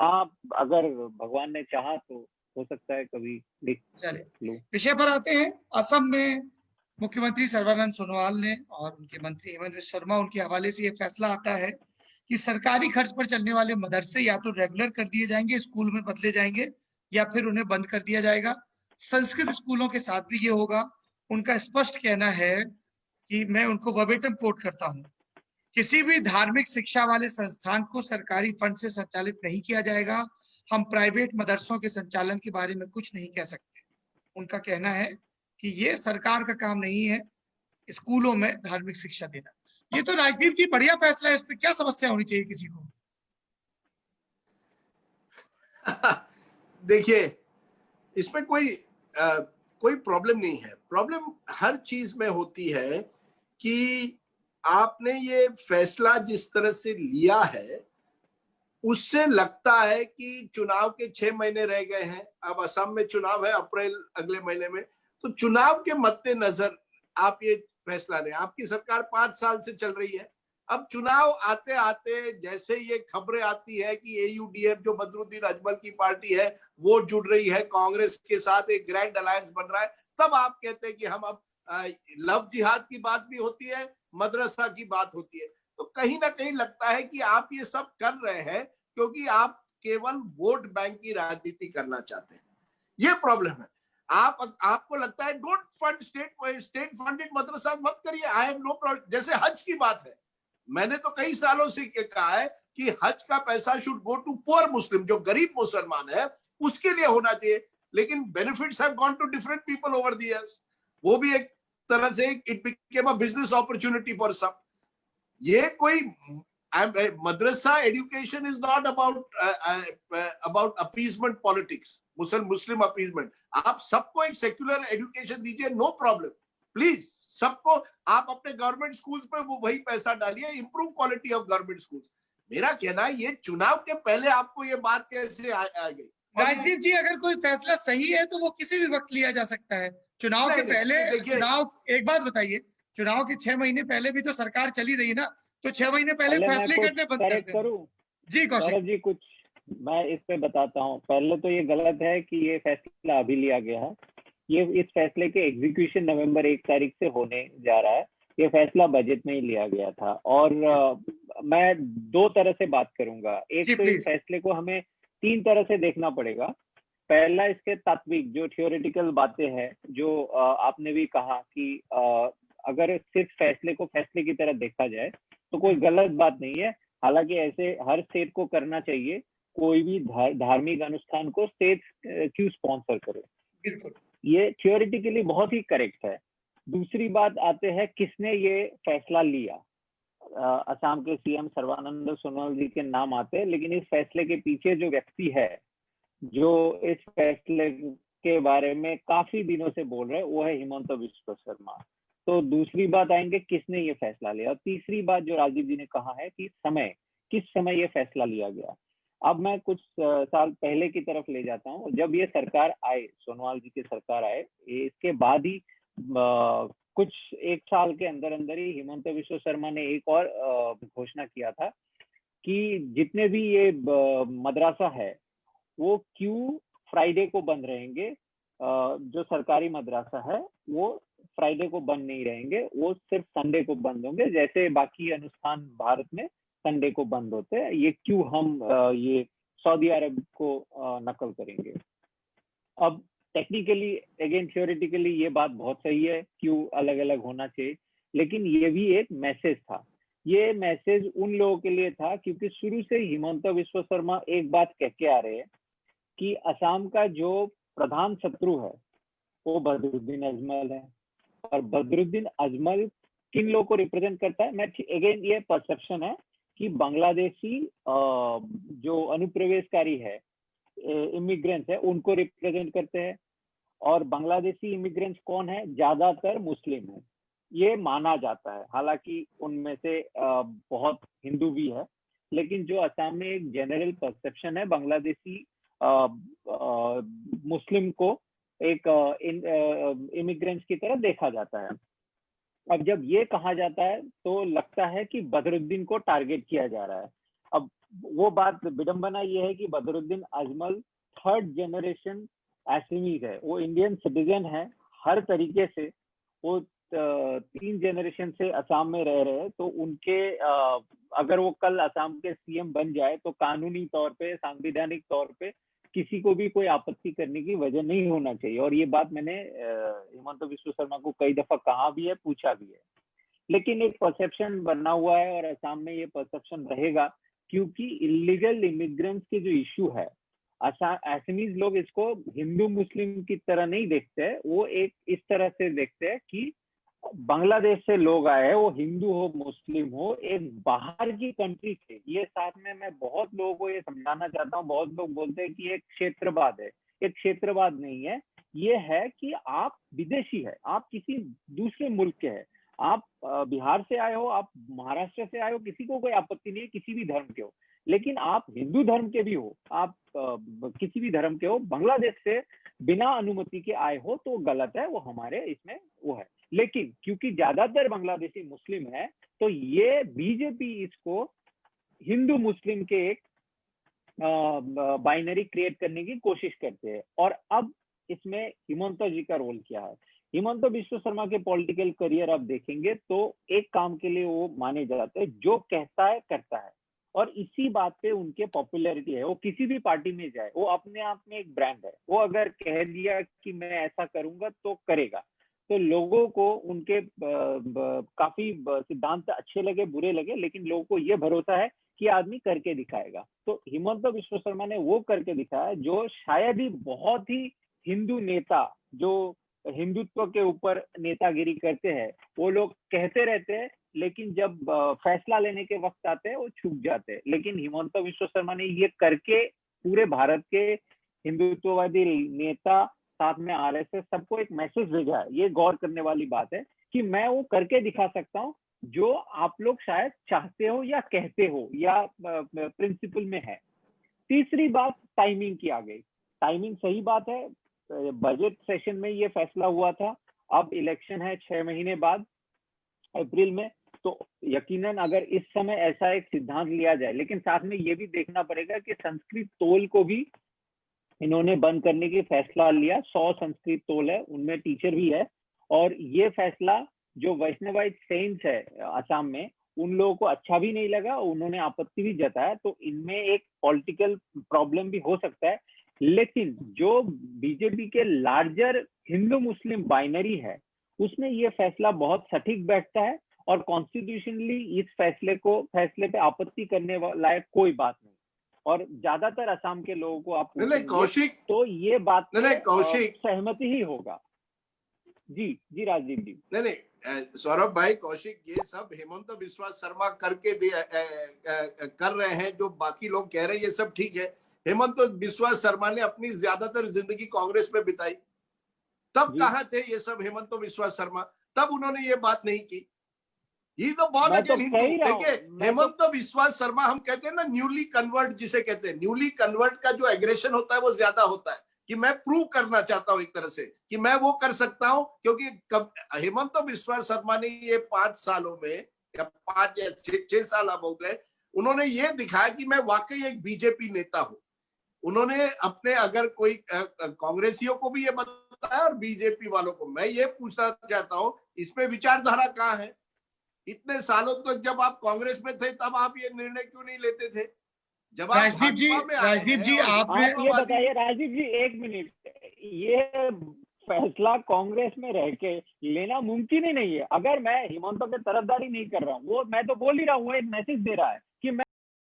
हाँ, अगर भगवान ने चाहा तो हो सकता है कभी लिख चलिए लूं। विषय पर आते हैं। असम में मुख्यमंत्री सर्बानंद सोनोवाल ने और उनके मंत्री हेमंत बिश्व शर्मा, उनके हवाले से ये फैसला आता है कि सरकारी खर्च पर चलने वाले मदरसे या तो रेगुलर कर दिए जाएंगे, स्कूल में बदले जाएंगे, या फिर उन्हें बंद कर दिया जाएगा। संस्कृत स्कूलों के साथ भी ये होगा। उनका स्पष्ट कहना है कि मैं उनको वर्बेटम कोट करता हूं, किसी भी धार्मिक शिक्षा वाले संस्थान को सरकारी फंड से संचालित नहीं किया जाएगा। हम प्राइवेट मदरसों के संचालन के बारे में कुछ नहीं कह सकते। उनका कहना है कि ये सरकार का काम नहीं है स्कूलों में धार्मिक शिक्षा देना। ये तो राजदीप जी बढ़िया फैसला है, इस पर क्या समस्या होनी चाहिए किसी को? देखिए, इसमें कोई प्रॉब्लम नहीं है। प्रॉब्लम हर चीज में होती है कि आपने ये फैसला जिस तरह से लिया है, उससे लगता है कि चुनाव के 6 महीने रह गए हैं। अब असम में चुनाव है अप्रैल अगले महीने में, तो चुनाव के मद्देनजर आप ये फैसला लें। आपकी सरकार 5 साल से चल रही है। अब चुनाव आते आते जैसे ये खबरें आती है कि एयूडीएफ जो बदरुद्दीन अजमल की पार्टी है वो जुड़ रही है कांग्रेस के साथ, एक ग्रैंड अलायंस बन रहा है, तब आप कहते हैं कि हम अब लव जिहाद की बात भी होती है, मदरसा की बात होती है। तो कहीं ना कहीं लगता है कि आप ये सब कर रहे हैं क्योंकि आप केवल वोट बैंक की राजनीति करना चाहते हैं। ये प्रॉब्लम है। आपको लगता है डोंट फंड स्टेट फंडेड मदरसा मत करिए, आई हैव नो प्रॉब्लम। जैसे हज की बात है, मैंने तो कई सालों से कहा है कि हज का पैसा should go to poor Muslim, जो गरीब मुसलमान है उसके लिए होना चाहिए, लेकिन benefits have gone to different people over the years. वो भी एक तरह से it became a business opportunity for some. ये कोई मदरसा education is not about appeasement politics, Muslim appeasement. आप सबको एक सेक्युलर एजुकेशन दीजिए, नो प्रॉब्लम, प्लीज सबको। आप अपने गवर्नमेंट स्कूल्स पे वो वही पैसा डालिए, improve quality of government schools. मेरा कहना है ये चुनाव के पहले आपको ये बात कैसे आ गई? राजदीप जी, अगर कोई फैसला सही है तो वो किसी भी वक्त लिया जा सकता है। चुनाव के पहले, चुनाव, एक बात बताइए, चुनाव के 6 महीने पहले भी तो सरकार चली रही ना, तो 6 महीने पहले फैसले करने बंद कर दें। जी कौशिक जी, कुछ मैं इस पे बताता हूँ। पहले तो ये गलत है कि ये फैसला अभी लिया गया है। ये इस फैसले के एग्जीक्यूशन नवंबर 1 तारीख से होने जा रहा है। ये फैसला बजट में ही लिया गया था। और मैं 2 तरह से बात करूंगा। एक तो इस फैसले को हमें 3 तरह से देखना पड़ेगा। पहला, इसके तात्विक जो थियोरेटिकल बातें हैं, जो आपने भी कहा कि अगर सिर्फ फैसले को फैसले की तरह देखा जाए तो कोई गलत बात नहीं है। हालांकि ऐसे हर स्टेट को करना चाहिए, कोई भी धार्मिक अनुष्ठान को स्टेट क्यों स्पॉन्सर करे, बिल्कुल ये थियोरेटिकली बहुत ही करेक्ट है। दूसरी बात आते हैं किसने ये फैसला लिया। असम के सीएम सर्बानंद सोनोवाल जी के नाम आते हैं, लेकिन इस फैसले के पीछे जो व्यक्ति है, जो इस फैसले के बारे में काफी दिनों से बोल रहे हैं, वो है हिमंत बिश्व शर्मा। तो दूसरी बात आएंगे किसने ये फैसला लिया। और तीसरी बात जो राजीव जी ने कहा है कि किस समय ये फैसला लिया गया। अब मैं कुछ साल पहले की तरफ ले जाता हूँ। जब ये सरकार आए, सोनोवाल जी की सरकार आए, इसके बाद ही कुछ 1 साल के अंदर अंदर ही हिमंत बिश्व शर्मा ने एक और घोषणा किया था कि जितने भी ये मदरसा है वो क्यों फ्राइडे को बंद रहेंगे। जो सरकारी मदरसा है वो फ्राइडे को बंद नहीं रहेंगे, वो सिर्फ संडे को बंद होंगे। जैसे बाकी अनुष्ठान भारत में संडे को बंद होते हैं, ये क्यों हम ये सऊदी अरब को नकल करेंगे। अब टेक्निकली, अगेन थियोरेटिकली ये बात बहुत सही है, क्यों अलग अलग होना चाहिए, लेकिन ये भी एक मैसेज था। ये मैसेज उन लोगों के लिए था क्योंकि शुरू से हिमंत बिश्व शर्मा एक बात कह के आ रहे हैं कि असम का जो प्रधान शत्रु है वो बदरुद्दीन अजमल है। और बदरुद्दीन अजमल किन लोगों को रिप्रेजेंट करता है? मैं अगेन, ये परसेप्शन है कि बांग्लादेशी जो अनुप्रवेशकारी है, इमिग्रेंट्स है, उनको रिप्रेजेंट करते हैं। और बांग्लादेशी इमिग्रेंट्स कौन है? ज्यादातर मुस्लिम है, ये माना जाता है। हालांकि उनमें से बहुत हिंदू भी है, लेकिन जो असम में एक जनरल परसेप्शन है, बांग्लादेशी मुस्लिम को एक इमिग्रेंट्स की तरह देखा जाता है। अब जब ये कहा जाता है तो लगता है कि बदरुद्दीन को टारगेट किया जा रहा है। अब वो बात विडंबना ये है कि बदरुद्दीन अजमल 3rd जनरेशन एसमीज है, वो इंडियन सिटीजन है हर तरीके से, वो 3 जनरेशन से असम में रह रहे हैं, तो उनके अगर वो कल असम के सीएम बन जाए तो कानूनी तौर पे, संवैधानिक तौर पे किसी को भी कोई आपत्ति करने की वजह नहीं होना चाहिए। और ये बात मैंने हिमंत बिस्वा शर्मा को कई दफा कहा भी है, पूछा भी है, लेकिन एक परसेप्शन बना हुआ है और असम में ये परसेप्शन रहेगा, क्योंकि इलीगल इमिग्रेंट्स की जो इश्यू है, असमीज लोग इसको हिंदू मुस्लिम की तरह नहीं देखते हैं, वो एक इस तरह से देखते हैं कि बांग्लादेश से लोग आए हैं, वो हिंदू हो मुस्लिम हो, एक बाहर की कंट्री से। ये साथ में मैं बहुत लोगों को ये समझाना चाहता हूँ, बहुत लोग बोलते हैं कि एक क्षेत्रवाद है, एक क्षेत्रवाद नहीं है, ये है कि आप विदेशी है, आप किसी दूसरे मुल्क के हैं, आप बिहार से आए हो, आप महाराष्ट्र से आए हो, किसी को कोई आपत्ति नहीं है, किसी भी धर्म के हो, लेकिन आप हिंदू धर्म के भी हो, आप किसी भी धर्म के हो, बांग्लादेश से बिना अनुमति के आए हो तो गलत है, वो हमारे इसमें वो है। लेकिन क्योंकि ज्यादातर बांग्लादेशी मुस्लिम है, तो ये बीजेपी इसको हिंदू मुस्लिम के एक बाइनरी क्रिएट करने की कोशिश करते हैं। और अब इसमें हिमंत जी का रोल क्या है? हिमंत बिस्वा शर्मा के पॉलिटिकल करियर आप देखेंगे तो एक काम के लिए वो माने जाते हैं, जो कहता है करता है, और इसी बात पे उनके पॉपुलैरिटी है। वो किसी भी पार्टी में जाए, वो अपने आप में एक ब्रांड है, वो अगर कह दिया कि मैं ऐसा करूंगा तो करेगा, तो लोगों को उनके काफी सिद्धांत अच्छे लगे बुरे लगे, लेकिन लोगों को ये भरोसा है कि आदमी करके दिखाएगा। तो हिमंत बिस्वा शर्मा ने वो करके दिखाया जो शायद ही बहुत ही हिंदू नेता जो हिंदुत्व के ऊपर नेतागिरी करते हैं, वो लोग कहते रहते हैं, लेकिन जब फैसला लेने के वक्त आते हैं वो छूट जाते हैं। लेकिन हिमंत बिस्वा शर्मा ने ये करके पूरे भारत के हिंदुत्ववादी नेता, साथ में आरएसएस, सबको एक मैसेज भेजा है। ये गौर करने वाली बात है कि मैं वो करके दिखा सकता हूँ जो आप लोग शायद चाहते हो या कहते हो या प्रिंसिपल में है। तीसरी बात टाइमिंग की आ गई। टाइमिंग सही बात है, बजट सेशन में ये फैसला हुआ था, अब इलेक्शन है 6 महीने बाद अप्रैल में, तो यकीनन अगर इस समय ऐसा एक सिद्धांत लिया जाए, लेकिन साथ में ये भी देखना पड़ेगा कि संस्कृत तोल को भी इन्होंने बंद करने की फैसला लिया। 100 संस्कृत तोल है, उनमें टीचर भी है, और ये फैसला जो वैष्णवाइट सेंट्स है असम में, उन लोगों को अच्छा भी नहीं लगा, उन्होंने आपत्ति भी जताया, तो इनमें एक पॉलिटिकल प्रॉब्लम भी हो सकता है। लेकिन जो बीजेपी के लार्जर हिंदू मुस्लिम बाइनरी है, उसमें ये फैसला बहुत सटीक बैठता है, और कॉन्स्टिट्यूशनली इस फैसले पे आपत्ति करने लायक कोई बात नहीं। और ज्यादातर असम के लोगों को आप कौशिक, तो ये बात कौशिक सहमति ही होगा। जी राजदीप जी। नहीं सौरभ भाई, कौशिक, ये सब हेमंत बिस्वा शर्मा करके कर रहे हैं, जो बाकी लोग कह रहे हैं ये सब ठीक है। हेमंत बिस्वा शर्मा ने अपनी ज्यादातर जिंदगी कांग्रेस में बिताई, तब कहाँ थे ये सब हेमंत बिस्वा शर्मा? तब उन्होंने ये बात नहीं की। ये तो बहुत अगेन हिंदू। देखिए, हेमंत बिस्वा शर्मा, हम कहते हैं ना न्यूली कन्वर्ट जिसे कहते हैं, न्यूली कन्वर्ट का जो एग्रेशन होता है वो ज्यादा होता है, कि मैं प्रूव करना चाहता हूं एक तरह से कि मैं वो कर सकता हूं। क्योंकि हेमंत बिस्वा शर्मा ने ये 5 सालों में या 5 या 6 साल अब हो गए, उन्होंने ये दिखाया कि मैं वाकई एक बीजेपी नेता हूं। उन्होंने अपने, अगर कोई कांग्रेसियों को भी ये बताया और बीजेपी वालों को, मैं ये पूछना चाहता हूं इसमें विचारधारा कहाँ है? इतने सालों तक जब आप कांग्रेस में थे तब आप ये निर्णय क्यों नहीं लेते थे? जब आप राजदीप जी आपने ये बताइए, राजदीप जी 1 मिनट, ये फैसला कांग्रेस में रह के लेना मुमकिन ही नहीं है। अगर मैं हिमंत के तरफदारी नहीं कर रहा हूँ, वो मैं तो बोल ही रहा हूँ, एक मैसेज दे रहा है